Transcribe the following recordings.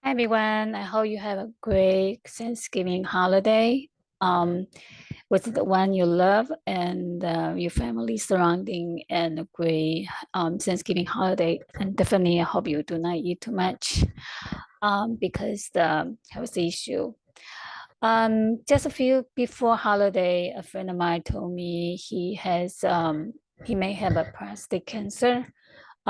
Hi everyone, I hope you have a great Thanksgiving holiday with the one you love and your family surrounding, and a great Thanksgiving holiday. And definitely I hope you do not eat too much because the health issue. Just a few before holiday, a friend of mine told me he may have a prostate cancer.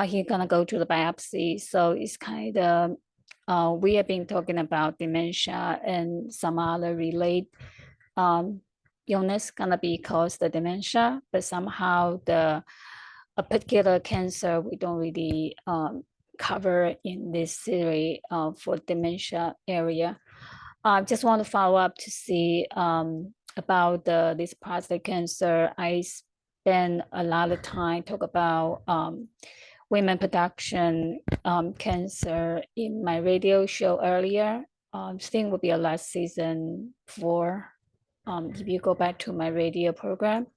He's gonna go to the biopsy. So it's kind of we have been talking about dementia and some other related um, illness gonna be caused the dementia, but somehow a particular cancer we don't really cover in this series for dementia area. I just want to follow up to see about this prostate cancer. I spend a lot of time talk about women production cancer in my radio show earlier. I think will be a last season 4. If you go back to my radio program,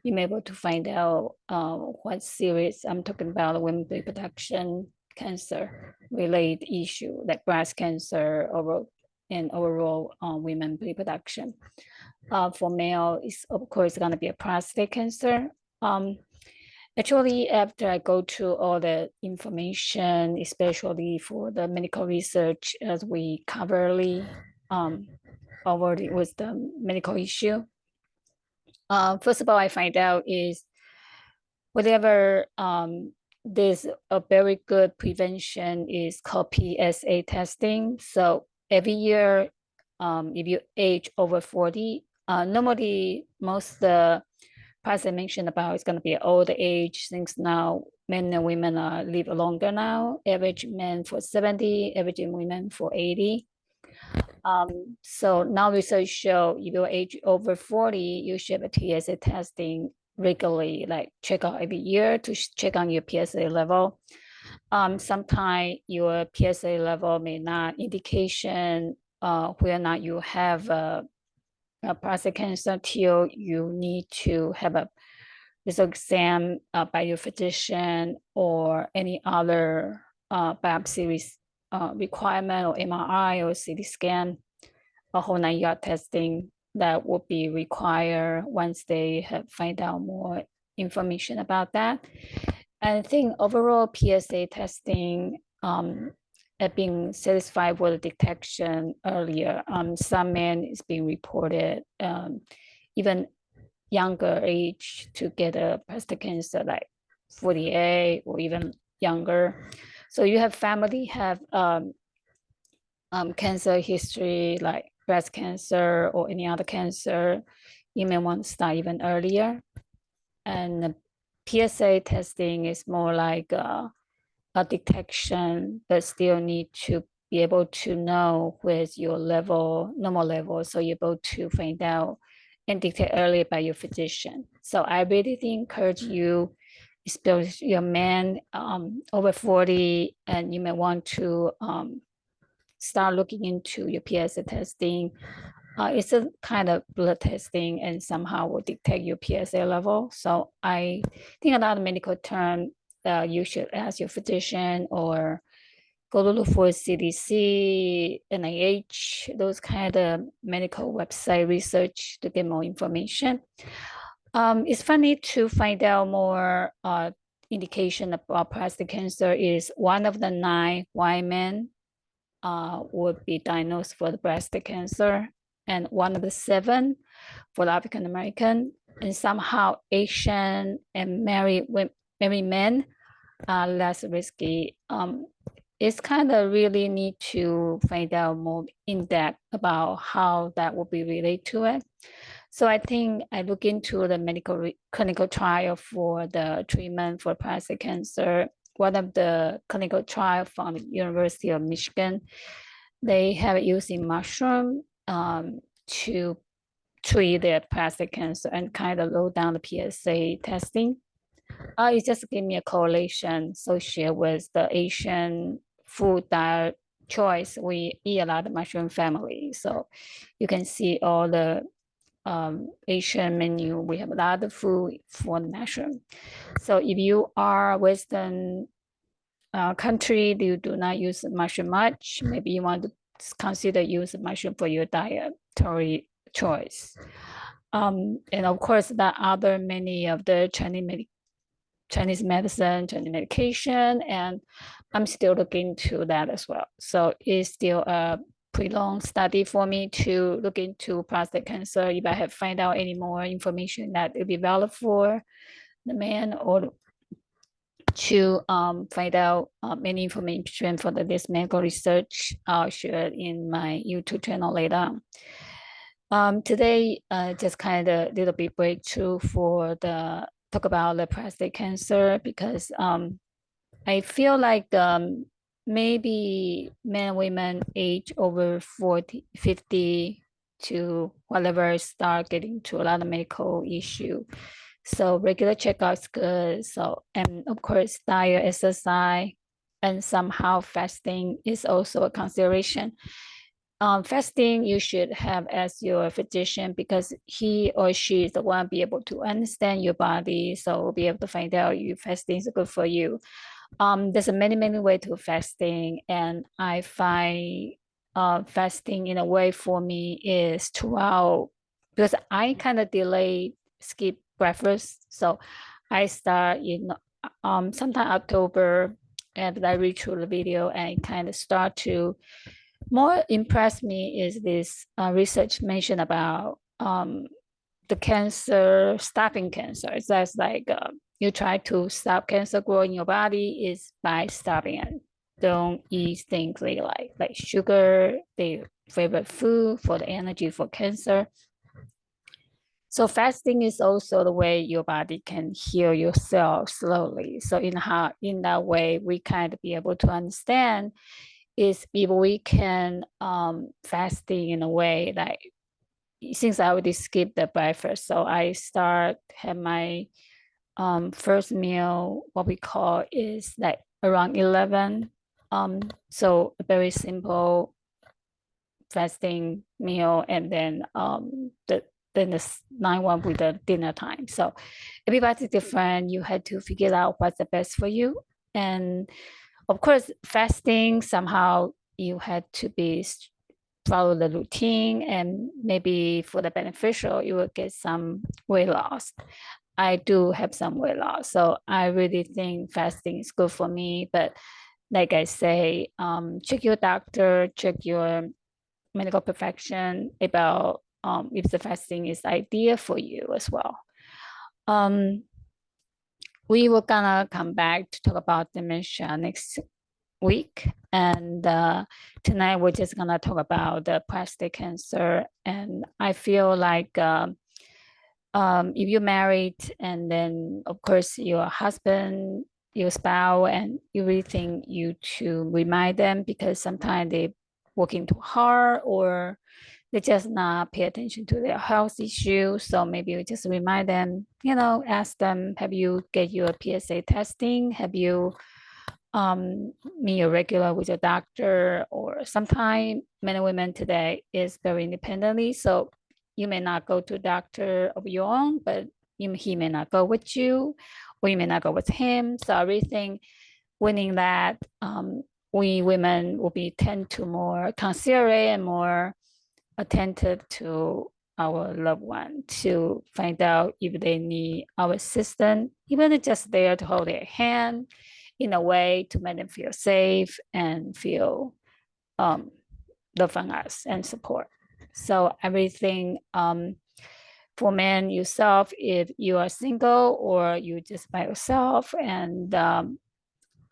you may be able to find out what series I'm talking about women reproduction cancer related issue like breast cancer and overall women reproduction. For male, it's of course going to be a prostate cancer. Actually, after I go through all the information, especially for the medical research, as we coverly already with the medical issue, first of all, I find out is whatever there's a very good prevention is called PSA testing. So every year, if you age over 40, normally most the price I mentioned about is going to be older age. Since now men and women live longer now. Average men for 70, average women for 80. So now research show if you age over 40, you should have a PSA testing regularly, like check out every year to check on your PSA level. Sometimes your PSA level may not indication whether or not you have a prostate cancer till you need to have a result exam by your physician or any other biopsy requirement or MRI or CT scan, a whole 9-yard testing that will be required once they have find out more information about that. And I think overall PSA testing being satisfied with the detection earlier. Some men is being reported even younger age to get a prostate cancer, like 48 or even younger. So you have family have cancer history like breast cancer or any other cancer, you may want to start even earlier. And the PSA testing is more like a detection, but still need to be able to know where's your level, normal level, so you're able to find out and detect early by your physician. So I really encourage you, especially your man over 40, and you may want to start looking into your PSA testing. It's a kind of blood testing and somehow will detect your PSA level. So I think a lot of medical term you should ask your physician or go to look for CDC, NIH, those kind of medical website research to get more information. It's funny to find out more indication about prostate cancer is one of the 9 white men would be diagnosed for the breast cancer, and one of the 7 for the African American, and somehow Asian and married men are less risky. It's kind of really need to find out more in depth about how that will be related to it. So I think I look into the medical clinical trial for the treatment for prostate cancer. One of the clinical trial from the University of Michigan, they have it using mushroom to treat their prostate cancer and kind of low down the PSA testing. It just gave me a correlation associated with the Asian food diet choice. We eat a lot of mushroom family. So you can see all the Asian menu, we have a lot of food for the mushroom. So if you are Western country you do not use mushroom much, maybe you want to consider use mushroom for your dietary choice. And of course, there are many of the Chinese medicine, Chinese medication, and I'm still looking into that as well. So it's still a pretty long study for me to look into prostate cancer. If I have find out any more information that will be valid for the man, or to find out any information for this medical research, I'll share it in my YouTube channel later. Today, just kind of little bit breakthrough for the talk about the prostate cancer, because I feel like maybe men and women age over 40, 50 to whatever start getting to a lot of medical issue. So regular checkups good. So, and of course, diet, exercise, and somehow fasting is also a consideration. Fasting you should have as your physician, because he or she is the one be able to understand your body, so be able to find out if fasting is good for you. There's a many way to fasting, and I find fasting in a way for me is throughout, because I kind of skip breakfast, so I start in sometime October, and I read through the video and kind of start to more impressed me is this research mentioned about the cancer, stopping cancer. It's just like you try to stop cancer growing in your body is by stopping it. Don't eat things like sugar, the favorite food for the energy for cancer. So fasting is also the way your body can heal yourself slowly. So in that way, we kind of be able to understand is if we can fasting in a way like, since I already skipped the breakfast, so I have my first meal, what we call is like around 11. So a very simple fasting meal, and then then the 9 1 with the dinner time. So everybody's different. You had to figure out what's the best for you. And of course, fasting, somehow you had to follow the routine, and maybe for the beneficial, you will get some weight loss. I do have some weight loss, so I really think fasting is good for me. But like I say, check your doctor, check your medical profession about if the fasting is ideal for you as well. We were gonna come back to talk about dementia next week, and tonight we're just gonna talk about the prostate cancer. And I feel like if you're married, and then of course your husband, your spouse, and everything, you to remind them, because sometimes they working too hard, or they just not pay attention to their health issues. So maybe you just remind them, ask them, have you get your PSA testing? Have you meet your regular with your doctor? Or sometimes men and women today is very independently. So you may not go to a doctor of your own, but he may not go with you, or you may not go with him. So everything winning that, we women will be tend to more considerate and more attentive to our loved one, to find out if they need our assistance, even just there to hold their hand in a way to make them feel safe and feel love from us and support. So everything for men yourself, if you are single or you just by yourself, and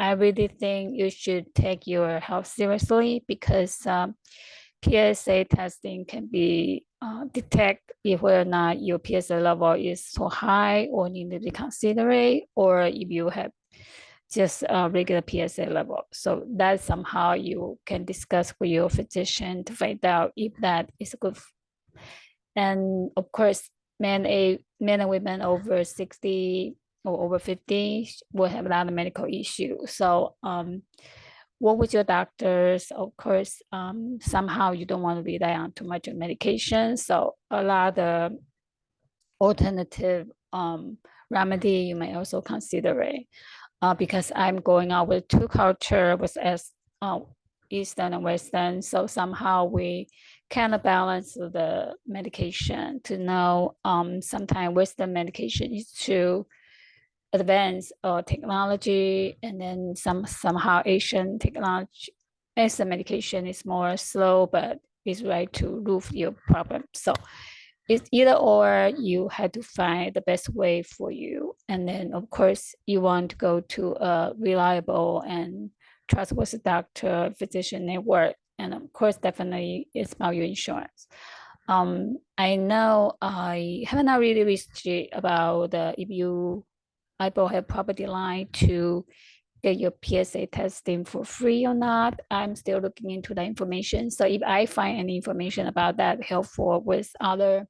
I really think you should take your health seriously, because PSA testing can be detect if whether or not your PSA level is so high or need to be considered, or if you have just a regular PSA level. So that somehow you can discuss with your physician to find out if that is good. And of course, men and women over 60 or over 50 will have a lot of medical issues. So work with your doctors. Of course, somehow you don't want to rely on too much medication. So a lot of alternative remedy you may also consider it. because I'm going out with two culture with Eastern and Western. So somehow we kind of balance the medication to know sometimes Western medication is too advanced or technology, and then somehow Asian technology, Asian medication is more slow, but is right to remove your problem. So it's either or, you had to find the best way for you. And then of course you want to go to a reliable and trustworthy doctor, physician network. And of course, definitely it's about your insurance. I know I have not really researched about if you able have property line to get your PSA testing for free or not. I'm still looking into the information. So if I find any information about that helpful with other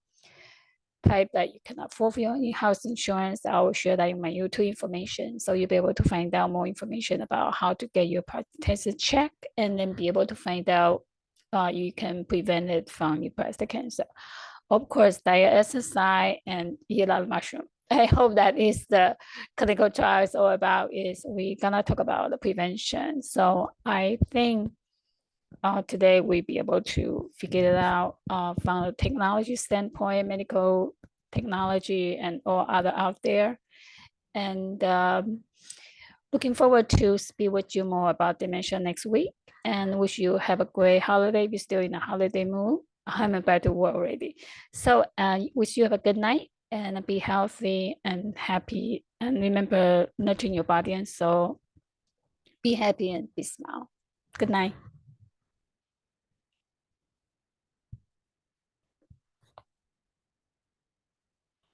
type that you can afford for your in-house insurance, I will share that in my YouTube information. So you'll be able to find out more information about how to get your prostate check, and then be able to find out you can prevent it from your prostate cancer. Of course, diet, exercise, and eat a lot of mushroom. I hope that is the clinical trials all about. Is we're gonna talk about the prevention. So I think today we'll be able to figure it out from a technology standpoint, medical technology, and all other out there. And looking forward to speak with you more about dementia next week. And wish you have a great holiday. If you're still in a holiday mood, I'm about to work already. So wish you have a good night and be healthy and happy. And remember nurturing your body and soul. Be happy and be smile. Good night.